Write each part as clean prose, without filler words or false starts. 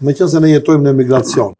meqense ne jetojmë në emigracion,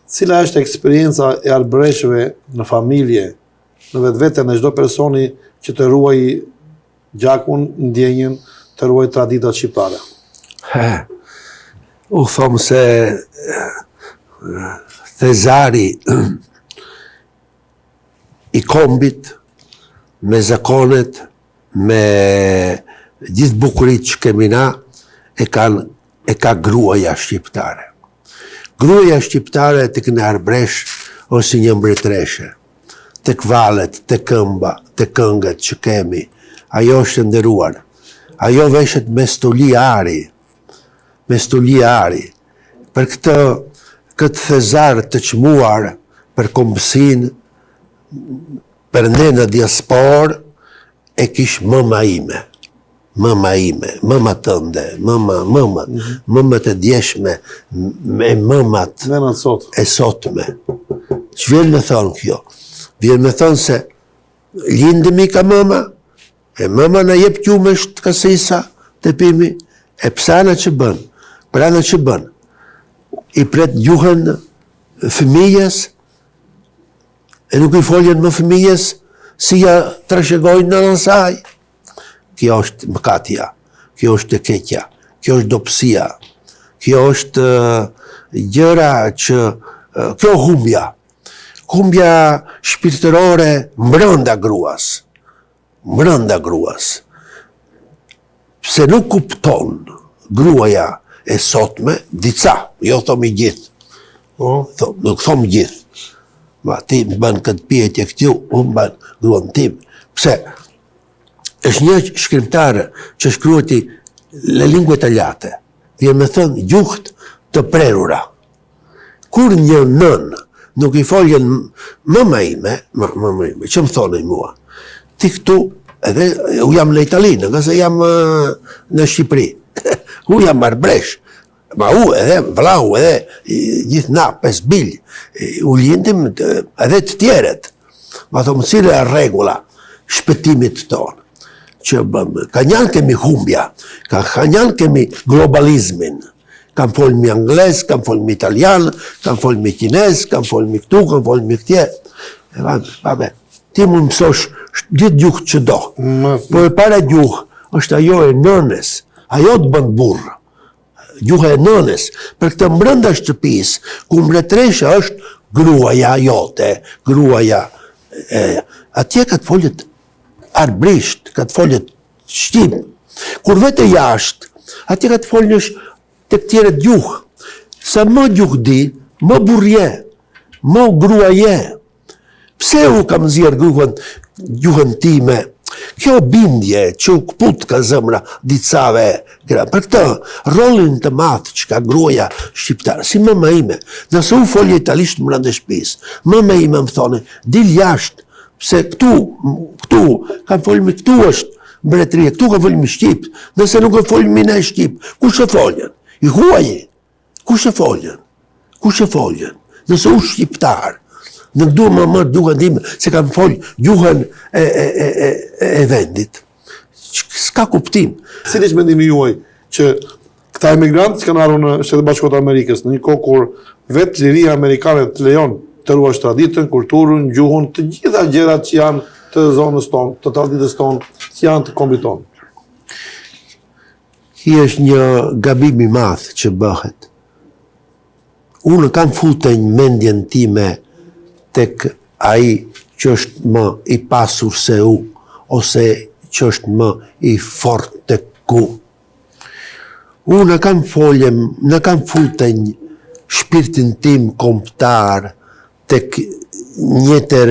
cila është eksperienca e arbreshëve në familje, në vetveten e çdo personi që të ruaj gjakun, ndjenjen, të ruaj traditat shqiptare? U thomë se thezari i kombit, me zakonet, me gjithë bukurit që kemi na, e ka gruaja shqiptare. Gruaja shqiptare të kënë arbresh ose një mbretreshe, të kvalet, të këmba, të këngët që kemi, ajo është ndëruar. Ajo veshet me stoli ari, për këtë thezar të qmuar për kombësin, për ne në diaspor, e kish mëma ime, mëma tënde, mëmat e djeshme, me mëmat e sotme. Që vjen me thonë kjo? Vjen me thonë se lindemi ka mëma, e mëma në jep qumesht kasisa të pimi, e psana që bën, prana që bën, i pret gjuhën fëmijës, e nuk i foljen më fëmijës, si ja trashëgojnë në nësaj. Kjo është mëkatja, kjo është të keqja, kjo është dopsia, kjo është gjëra që, kjo humbja shpirtërore mbrënda gruas. Pse nuk kupton gruaja e sotme, dica, jo thomi gjithë, nuk thomi gjithë. Ma ti më banë këtë pjetje këtju, unë banë gruan tim. Pse? është një shkrimtarë që shkruati le lingue tagliate. Vjen me thënë gjuhët të prerura. Kur një nën nuk i foljen mëma ime, që më thonë mua, ti këtu, edhe u jam në Italinë, nga se jam në Shqipëri, u jam arbresh, ma u edhe vlau, edhe gjithë na, 5 bilj, u lindim edhe të tjeret. Ma thomë, cilë e regula shpëtimit tonë, që ka njanë kemi humbja, ka njanë kemi globalizmin, kam folë mi angles, kam folë mi italian, kam folë mi kines, kam folë mi këtu, kam folë mi këtje. Vabbè, ti mu mësosh gjithë gjuhë që do. Po e para gjuhë është ajo e nënes, ajo të bënë burë. Gjuhë e nënes, për këtë mbrënda shtëpis, ku mbretresha është gruaja jote, gruaja, atje ka të foljet arbrisht, ka të foljet shqip. Kur vete jashtë, atje ka të foljesh të këtjere gjuhë. Sa më gjuhë di, më burje, më gruaje. Pse u kam zjerë gjuhën time? Kjo bindje që u këput ka zëmra dicave, për këtë rolin të matë që ka gruaja shqiptarë, si mëma ime, nëse u folje italisht më rënde shpis, mëma ime më thone, dil jashtë, pse këtu, kam folmi këtu është mbretëria, këtu kam folmi Shqip, nëse nuk e folmi ne Shqip, kush e foljen? I huaji, kush e foljen? Nëse u shqiptar, nuk du më mërë gjuhën time, se kam folj gjuhën e vendit. S'ka kuptim. Si është mendimi juaj që këta emigrantë që kanë ardhur në Shtetet Bashkuara të Amerikës, në një kohë kur vetë liria amerikane të lejon të ruash traditën, kulturën, gjuhën, të gjitha gjërat që janë të zonës tonë, të traditës tonë, që janë të kombit tonë? Ki është një gabim i madh që bëhet. Unë kam futur mendjen time tek ai që është më i pasur se u, ose që është më i fort të ku. Unë kam futur shpirtin tim kombëtar tek njëtër,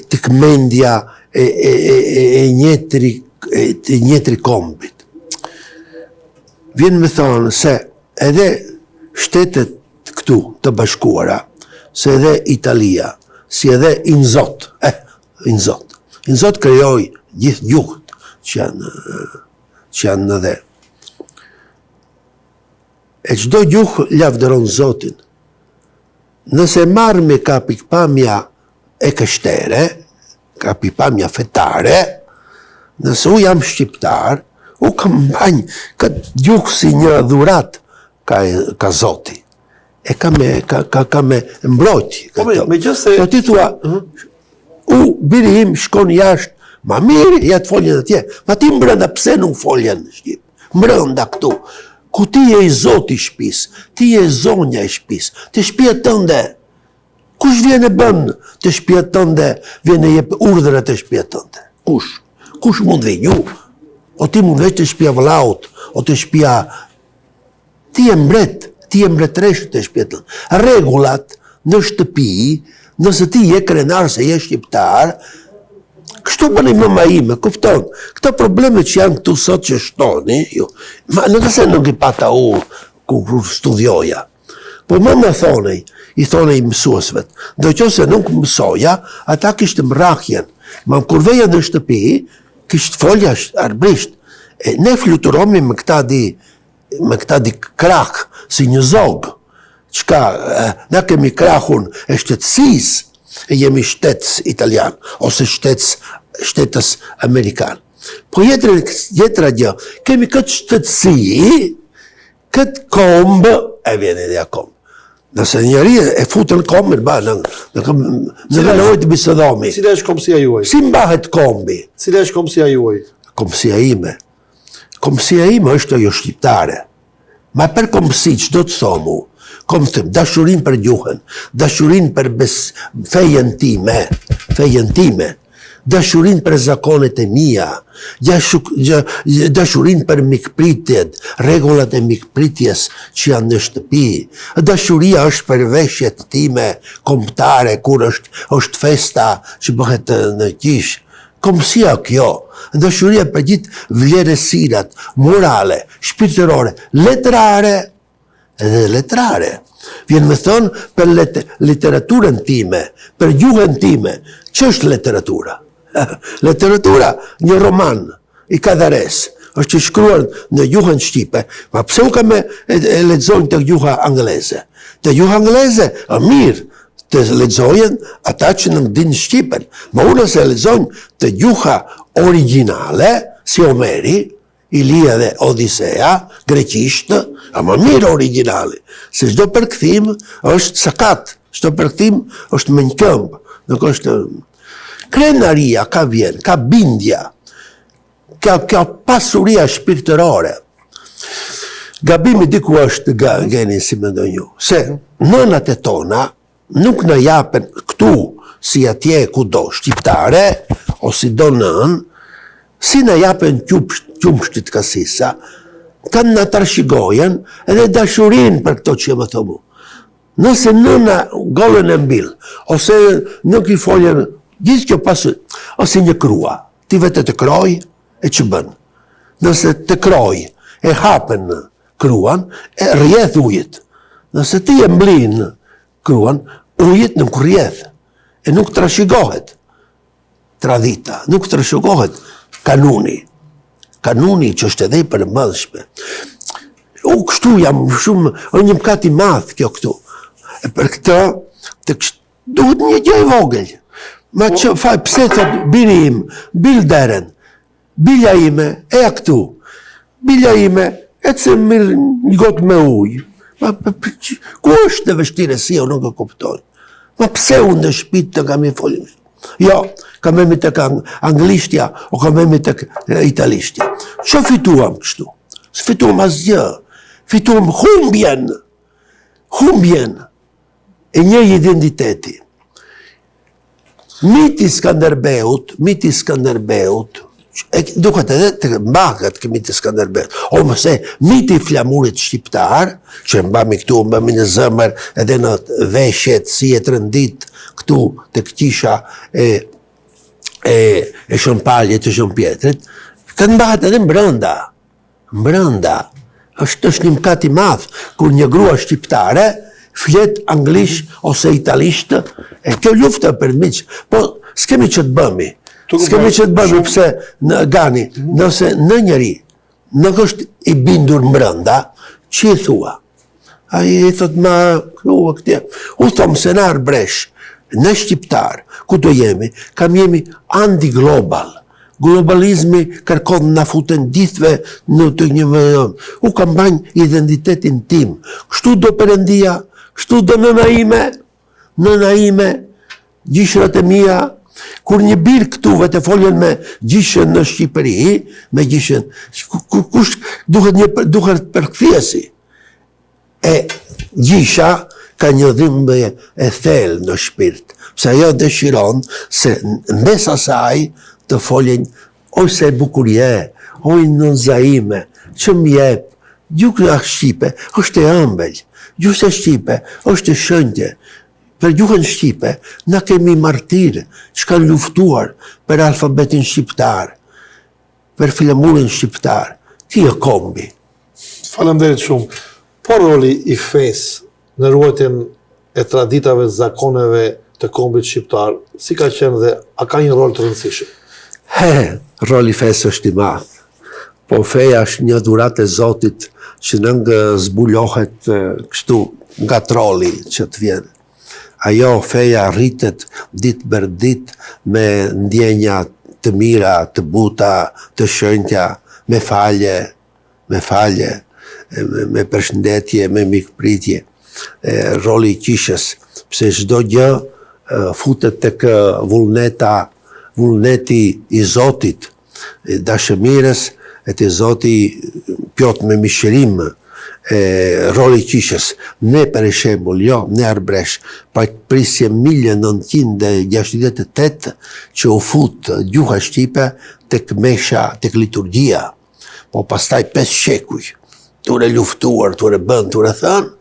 tek mendja e njëtri kombit. Vjen me thonë se edhe shtetet këtu të bashkuara, se edhe Italia, si edhe Inzot krijoi gjithë gjuhët që janë në dhe. E çdo gjuhë lavdëron Zotin. Nëse marrë me kapikpamja e kështere, kapikpamja fetare, nëse u jam shqiptar, u kam banjë këtë gjuhë si një dhurat ka Zoti. E ka me mbrojtje. Me gjithse... Do ti thua, biri im shkon jashtë, ma mirë, ja të foljen atje. Ma ti mbrënda, pse nuk foljen në Shqip? Mbrënda këtu. Ku ti je i Zoti i shtëpis, ti je zonja i shtëpis, ti shtëpia tënde. Kush vjen e bën të shtëpia tënde, vjen e jep urdhra të shtëpia tënde? Kush? Kush mund dhe ju? O ti mund veç të shtëpia vëllaut, o të shtëpia... Ti je mbret, ti je mbretresh të shtëpia tënde. Rregullat në shtëpi, nëse ti je krenar se je shqiptar, kështu bëni mëma ime, kupton? Këto probleme që janë këtu sot që shtoni, ma në se nuk i pata kur studioja. Po më thonej, i thonej mësuesve, do që se nuk mësoja, ata kishtë mrakjen. Ma kur veja në shtëpi, kishtë folja arbrisht. Ne fluturomi me këta di krak, si një zog. Qka, na kemi krahun e shtetësis, e jemi shtetës italian, ose shtetës amerikan. Po jetra gjë, kemi këtë shtetësi, këtë kombë, e vjen edhe a kombë. Nëse njëri e futën kombë, në nëvoj të bisedomi. Cila është kombësia juaj? Si mbahet kombi? Cila është kombësia juaj? Kombësia ime. Kombësia ime është ajo shqiptare. Ma për kombësi, që do të thomu? Kom thëm, dashurin për gjuhën, dashurin për fejen time, dashurin për zakonet e mia, dashurin për mikpritjet, regullat e mikpritjes që janë në shtëpi. Dashuria është për veshjet time kombëtare, kur është festa që bëhet në kish. Komësia kjo, dashuria për gjithë vlerësirat, morale, shpirtërore, letrare, edhe letrare. Vjen me thonë për literaturën time, për gjuhën time. Që është literatura? Literatura, një roman i Kadares, është që shkruar në gjuhën shqipe, ma pse u ka me e lexojnë të gjuha angleze? Të gjuha angleze, mirë, të lexojnë ata që nuk din shqipen, ma unë se lexojnë të gjuha originale, si Homeri, Ilia dhe Odisea, greqisht, ama mirë originali, se çdo përkthim është sakat, çdo përkthim është me një këmbë, nuk është... Krenaria ka vjen, ka bindja, ka pasuria shpirtërore. Gabimi diku është geni si mendoj ju, se nënat e tona nuk në japen këtu, si atje kudo, shqiptare, o si do nën, si në japen qumshtit kasisa, kanë në tërshigojen edhe dashurin për këto që më thomu. Nëse nëna gollën e mbil, ose nuk i foljen, gjithë kjo pasu, ose një krua, ti vete të kroj, e që bën. Nëse të kroj, e hapen kruan, e rjedh ujit. Nëse ti e mblin kruan, ujit nuk rjedh, e nuk trashigohet. Tradita, nuk trashigohet kanuni. Kanuni që është edhe i për mëdhshme. Kështu jam shumë, një mkat i madh kjo këtu. E për këtë, duhet një gjë e vogël. Ma që faj, pse thot, biri im, bil deren, bilja ime, e a këtu. Bilja ime, e të se mirë një gotë me ujë. Ku është në vështire si, o nuk e kuptoj. Ma pse unë në shpit të kam i folim? Jo, kam emi të anglishtja, o kam emi të italishtja. Që fituam kështu? Së fituam asgjë. Fituam humbjen e një identiteti. Miti Skanderbeut, duket edhe të mbaket kë miti Skanderbeut, o mëse miti flamurit shqiptar, që mbami këtu, mbami në zëmër, edhe në veshjet, si e të rëndit këtu të këqisha e Shëmpalje të Shëmpjetrit, këtë mbaket edhe mbrënda. është një mkat i madh, kur një grua shqiptare flet anglisht ose italisht, e kjo lufta për miq, po s'kemi që të bëmi. S'kemi që të bëmi pse në Gani, nëse në njëri nuk është i bindur mbrënda, që i thua? A i thot ma krua këtje. U thomë se në arbresh, në shqiptar, ku do jemi, kam jemi anti-global. Globalizmi kërkon na futen ditëve në të një vend. U kam banj identitetin tim. Kështu do Perëndia, kështu do nëna ime, gjishrat e mia. Kur një birë këtuve të foljen me gjishën në Shqipëri, me gjishën, kush duhet përkthiesi. E gjisha ka një dhimbje e thellë në shpirt, pse ajo dëshiron se mes asaj të foljen oj se bukur je, oj nënza ime, që m'jep, gjuha shqipe është e ëmbël, gjuha shqipe është e shëndje. Për gjuhën shqipe, na kemi martirë që kanë luftuar për alfabetin shqiptar, për flamurin shqiptar. Ti e kombi. Faleminderit shumë. Po roli i fesë në ruajtjen e traditave, zakoneve të kombit shqiptar, si ka qenë dhe a ka një rol të rëndësishëm? Roli i fesë është i madh. Po feja është një dhuratë e Zotit që nëngë zbulohet kështu nga trolli që të vjen. Ajo feja rritet ditë për ditë me ndjenja të mira, të buta, të shenjta, me falje, me përshëndetje, me mikpritje. Roli i qishës, pse çdo gjë futet tek vullneti i Zotit, dashëmirës e të Zoti pjot me mishërim. Roli i qishës, ne për shembull, ne Arbresh, prisje 1968 që u fut gjuha shqipe tek mesha, tek liturgjia, po pastaj 5 shekuj, ture luftuar, ture bën, ture thënë,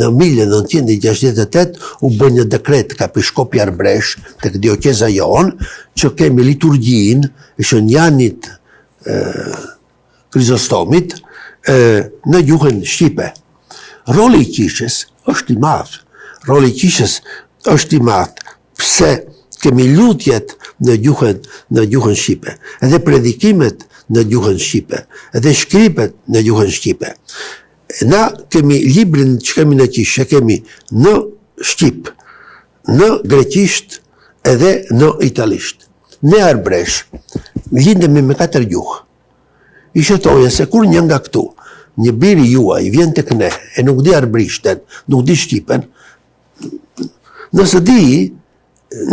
në 1968 u bën një dekret ka Piskopi Arbresh tek dioceza jon që kemi liturgjin e Shënjanit Krizostomit në gjuhën shqipe. Roli i qishës është i madh. Roli i qishës është i madh pse kemi lutjet në gjuhën shqipe, edhe predikimet në gjuhën shqipe, edhe shkripet në gjuhën shqipe. Na kemi librin që kemi në qishë, kemi në shqip, në greqisht edhe në italisht. Ne Arbresh lindemi me 4 gjuhë. I shëtoja se kur një nga këtu, një biri juaj vjen tek ne, e nuk di arbrishten, nuk di shqipen, nëse di,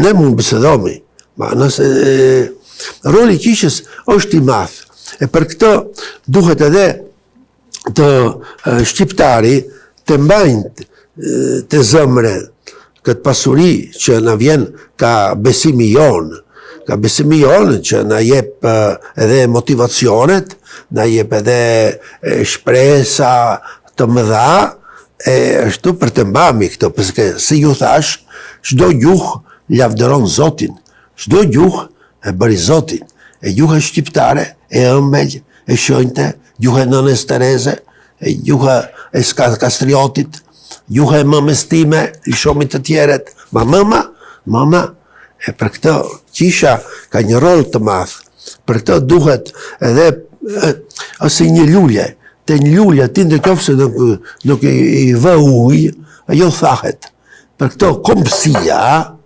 ne mund bisedomi, ma nëse roli i qishës është i madh, e për këtë duhet edhe të shqiptari të mbajnë të zemre këtë pasuri që na vjen ka besimi jonë, që na jep edhe motivacionet, na jep edhe shpresa të mëdha, ashtu për të mbami këto, përse si ju thash, çdo gjuhë lavdëron Zotin, çdo gjuhë e bëri Zotin, e gjuha shqiptare, e ëmbël, e shenjte, gjuha e nënës Tereze, e gjuha e Kastriotit, gjuha e mëmës time, i shumit të tjeret, mama, e për këtë qisha ka një rol të madh, për këtë duhet edhe ose një lulje, të një lulje ti në qofse nuk i vë ujë, ajo thahet. Për këtë kombësia,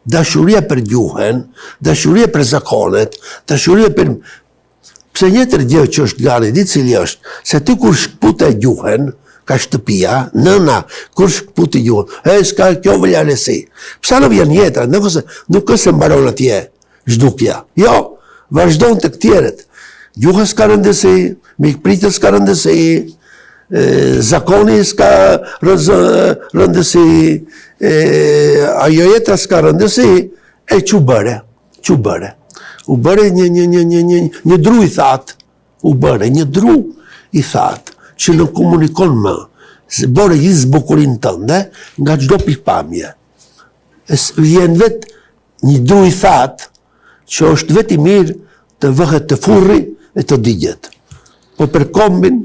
dashuria për gjuhën, dashuria për zakonet, dashuria për... Pse një tërë gjë që është gani, ditë cili është, se ti kur shkpute gjuhën, ka shtëpia, nëna, kur shkputi gjuhën, s'ka kjo vëllarësi. Psa në vjen jetra, nuk se mbaron atje, zhdukja. Jo, vazhdon të këtjeret. Gjuha s'ka rëndësi, mikpritës s'ka rëndësi, zakoni s'ka rëndësi, ajo jetra s'ka rëndësi, e që bëre. U bëre një dru i thatë, që në komunikon më, se bore gjithë zbukurin tënde, nga çdo pikpamje. Vjen vetë një dru i thatë, që është vetë i mirë të vëhet të furri e të digjet. Po për kombin,